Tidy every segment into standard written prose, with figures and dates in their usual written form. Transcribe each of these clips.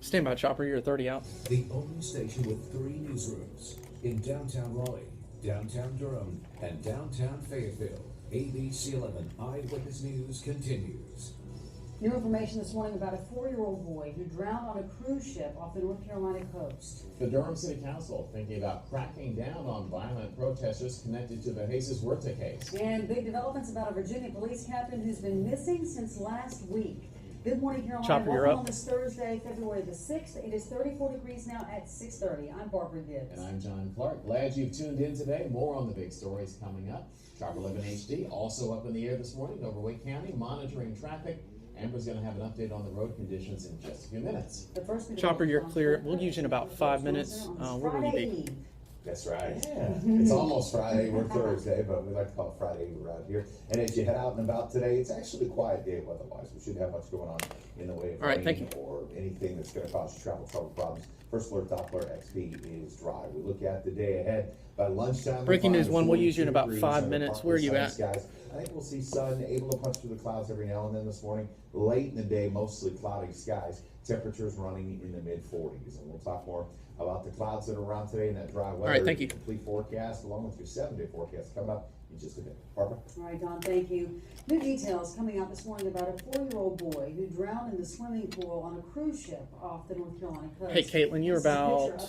Stand by, Chopper. You're 30 out. The only station with 3 newsrooms in downtown Raleigh, downtown Durham, and downtown Fayetteville. ABC 11 Eyewitness News continues. New information this morning about a 4-year-old boy who drowned on a cruise ship off the North Carolina coast. The Durham City Council thinking about cracking down on violent protesters connected to the Jesus Huerta case. And big developments about a Virginia police captain who's been missing since last week. Good morning, Carolina. Chopper, you're up. On this Thursday, February the 6th. It is 34 degrees now at 6:30. I'm Barbara Gibbs. And I'm John Clark. Glad you've tuned in today. More on the big stories coming up. Chopper 11 HD also up in the air this morning over Wake County, monitoring traffic. Amber's going to have an update on the road conditions in just a few minutes. Chopper, you're clear. We'll use you in about 5 minutes. Where will you be? That's right. Yeah. It's almost Friday. We're Thursday, but we like to call it Friday Eve around here. And as you head out and about today, it's actually a quiet day weather-wise. We shouldn't have much going on in the way of rain or anything that's going to cause you trouble problems. First alert Doppler XP is dry. We look at the day ahead. By lunchtime, Breaking news 1, we'll use you in about 5 minutes. Where are you at? Guys, I think we'll see sun able to punch through the clouds every now and then this morning. Late in the day, mostly cloudy skies. Temperatures running in the mid-40s. And we'll talk more about the clouds that are around today and that dry weather. All right, thank you. Complete forecast along with your 7-day forecast coming up in just a bit. Barbara? All right, Don, thank you. New details coming out this morning about a 4-year-old boy who drowned in the swimming pool on a cruise ship off the North Carolina coast. Hey, Caitlin, you're about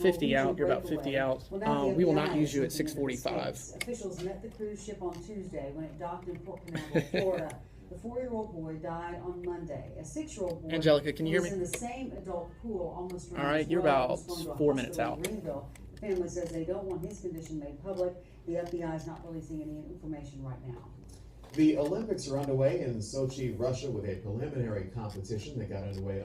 50 out. You're about 50 out. We will not use you at 6:45. Officials met the cruise ship on Tuesday when it docked in Port Canaveral, Florida. The 4-year-old boy died on Monday. A 6-year-old boy Angelica, can you hear was me? in the same adult pool almost drowned. All right, you're about 4 minutes out. The family says they don't want his condition made public. The FBI is not releasing any information right now. The Olympics are underway in Sochi, Russia, with a preliminary competition that got underway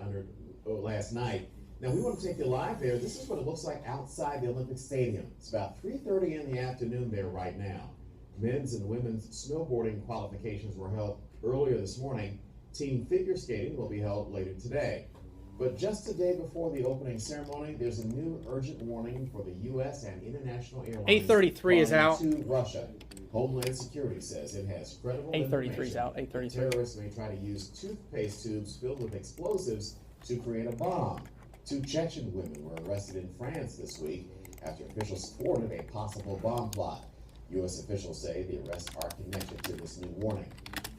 last night. Now, we want to take you live there. This is what it looks like outside the Olympic Stadium. It's about 3:30 in the afternoon there right now. Men's and women's snowboarding qualifications were held earlier this morning. Team figure skating will be held later today. But just a day before the opening ceremony, there's a new urgent warning for the U.S. and international airlines. 833 is out. To Russia. Homeland Security says it has credible 833 is out. 833. Terrorists may try to use toothpaste tubes filled with explosives to create a bomb. 2 Chechen women were arrested in France this week after officials thwarted a possible bomb plot. U.S. officials say the arrests are connected to this new warning.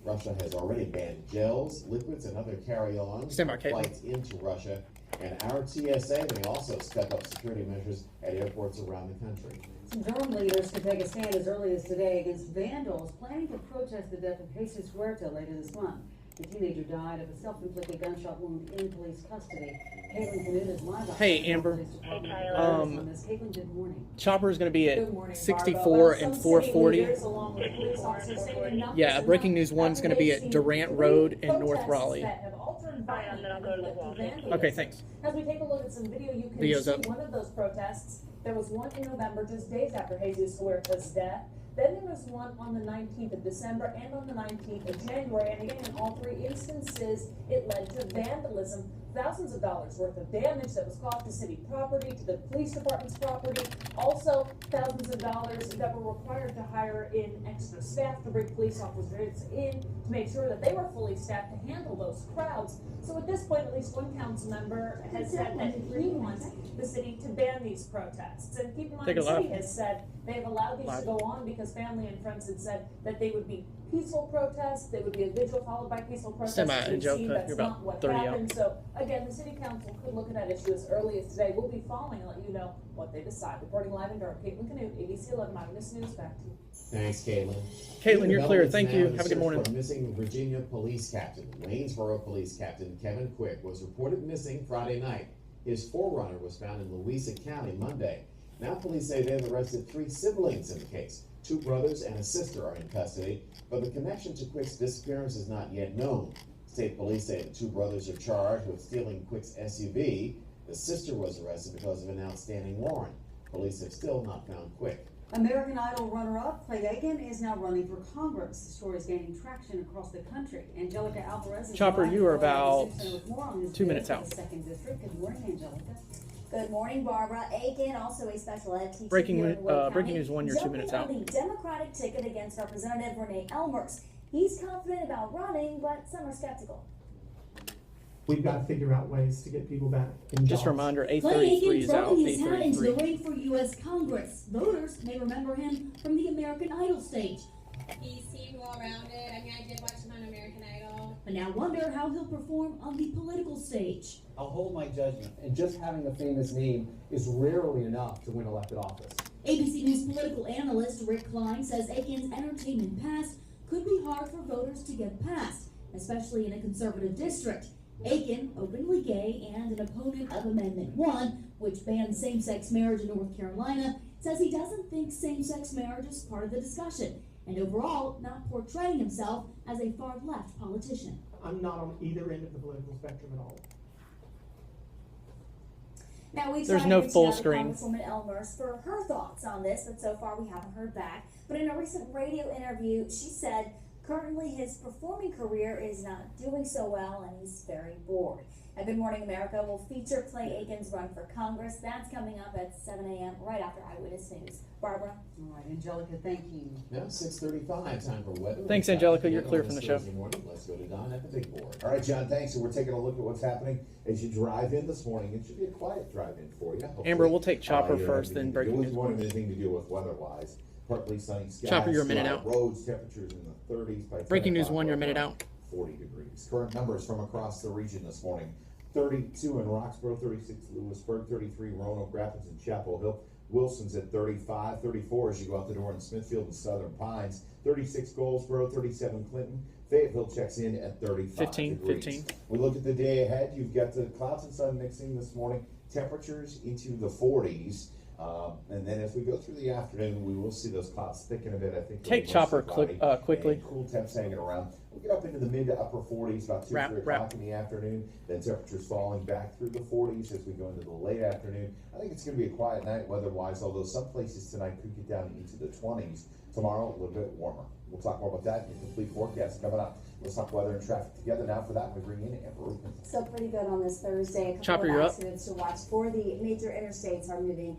Russia has already banned gels, liquids, and other carry-ons flights into Russia. And our TSA may also step up security measures at airports around the country. Some Durham leaders could take a stand as early as today against vandals planning to protest the death of Jesus Huerta later this month. The teenager died of a self-inflicted gunshot wound in police custody. Caitlin Canute is live. Hey, Amber. Caitlin, good morning. Chopper is going to be at 64 and 440. Yeah, breaking news 1 is going to be at Durant Road in North Raleigh. Okay, thanks. As we take a look at some video, you can Video's see up. one of those protests. There was one in November, just days after Jesus Huerta's death. Then there was one on the 19th of December and on the 19th of January. And again, in all 3 instances, it led to vandalism. Thousands of dollars worth of damage that was caused to city property, to the police department's property. Also, thousands of dollars that were required to hire in extra staff to bring police officers in to make sure that they were fully staffed to handle those crowds. So at this point, at least one council member has said that he wants the city to ban these protests. And keep in mind, the city has said they've allowed these to go on because family and friends had said that they would be peaceful protests, they would be a vigil followed by peaceful protests. You're about 30 out. So again, the city council could look at that issue as early as today. We'll be following and let you know what they decide. Reporting live in Durham, Caitlin Canute, ABC 11 Eyewitness News. Back to you. Thanks, Caitlin. Caitlin, you're clear. Thank you. Have a good morning. Missing Virginia police captain, Waynesboro police captain Kevin Quick was reported missing Friday night. His forerunner was found in Louisa County Monday. Now police say they've arrested 3 siblings in the case. 2 brothers and a sister are in custody, but the connection to Quick's disappearance is not yet known. State police say the 2 brothers are charged with stealing Quick's SUV. The sister was arrested because of an outstanding warrant. Police have still not found Quick. American Idol runner-up Clay Aiken is now running for Congress. The story is gaining traction across the country. Angelica Alvarez is Chopper, you are about 2 minutes out. Second district. Good morning, Angelica. Good morning, Barbara. Aiken, also a special ed teacher. Breaking news 1, you're 2 minutes out. On the Democratic ticket against Representative Renee Elmers. He's confident about running, but some are skeptical. we've got to figure out ways to get people back in Just a jobs. reminder, Clay 833 Aiken is out. throwing his hat into the 833. ring for U.S. Congress. Voters may remember him from the American Idol stage, He seemed well-rounded. I mean, I did watch him on American Idol. but now wonder how he'll perform on the political stage. I'll hold my judgment, and just having a famous name is rarely enough to win elected office. ABC News political analyst Rick Klein says Aiken's entertainment past could be hard for voters to get past, especially in a conservative district. Aiken, openly gay and an opponent of Amendment 1, which bans same-sex marriage in North Carolina, says he doesn't think same-sex marriage is part of the discussion, and overall not portraying himself as a far-left politician. I'm not on either end of the political spectrum at all. Now we There's tried no reaching full out to screen. Congresswoman Elmhurst for her thoughts on this, but so far we haven't heard back. But in a recent radio interview, she said currently his performing career is not doing so well and he's very bored. Now, Good Morning America will feature Clay Aiken's run for Congress. That's coming up at 7 a.m. right after Eyewitness News. Barbara? All right, Angelica, thank you. Now 6:35, time for weather. Thanks, Angelica. You're clear from the show. Thursday morning. Let's go to Don at the big board. All right, John, thanks. So we're taking a look at what's happening as you drive in this morning. It should be a quiet drive-in for you. Hopefully, Amber, we'll take Chopper you don't first, have then anything to breaking do with- news. You won't have anything to do with weather-wise. Partly sunny skies. Chopper, you're a minute dry out. Roads, temperatures in the 30s. By 10 Breaking news o'clock, 1, you're a we're minute around out. 40 degrees. Current numbers from across the region this morning. 32 in Roxborough, 36 Lewisburg, 33 Roanoke Rapids and Chapel Hill. Wilson's at 35, 34 as you go out the door in Smithfield and Southern Pines. 36 Goldsboro, 37 Clinton. Fayetteville checks in at 35 15, degrees. 15. We look at the day ahead. You've got the clouds and sun mixing this morning. Temperatures into the 40s. And then as we go through the afternoon, we will see those clouds thicken a bit. I think Take it'll be Chopper mostly cloudy quickly. and cool temps hanging around. We'll get up into the mid to upper 40s about 2 Wrap, 3 o'clock in the afternoon. Then temperatures falling back through the 40s as we go into the late afternoon. I think it's going to be a quiet night weather-wise, although some places tonight could get down into the 20s. Tomorrow, a little bit warmer. We'll talk more about that in the complete forecast coming up. Let's talk weather and traffic together now. For that, we bring in Amber Rubin. Still pretty good on this Thursday. A couple Chopper, of you're up. accidents to watch for. The major interstates are moving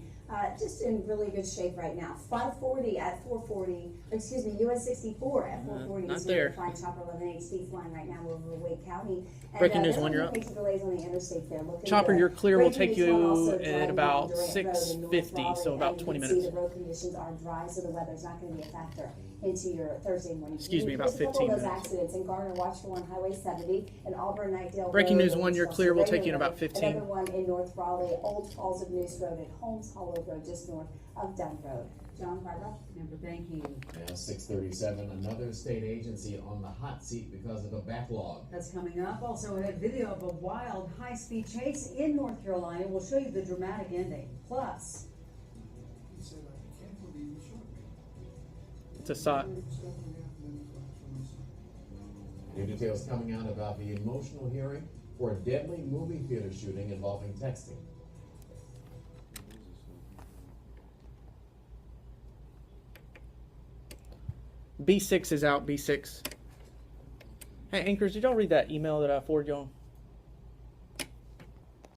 just in really good shape right now. 540 at 440, excuse me, US 64 at 440 not is where there. you'll find Chopper 11 HD flying right now over Wake County. And, Breaking news there 1, are you're no up. major delays on the interstates there. Looking Chopper, good. you're clear. We'll Breaking take news one also you driving at down about Durant Road in North 6:50, Raleigh, so about and 20 you can minutes. see the road conditions are dry, so the weather's not going to be a factor into your Thursday morning. Excuse me, about There's a couple 15 of those minutes. accidents in Garner, watch for on Highway 70 and Auburn, Nightdale Breaking Road, news and 1, you're Chelsea clear. We'll Radio take you in about Road. 15. Another one in North Raleigh, Old Falls of News Road, and Holmes Hollow Road, just north of Dunn Road. John, Barbara? Amber, thank you. Now 6:37, another state agency on the hot seat because of a backlog. That's coming up. Also, a video of a wild high-speed chase in North Carolina. We'll show you the dramatic ending. Plus, It's a SOT. New details coming out about the emotional hearing for a deadly movie theater shooting involving texting. B6 is out, B6. Hey, anchors, did y'all read that email that I forwarded y'all?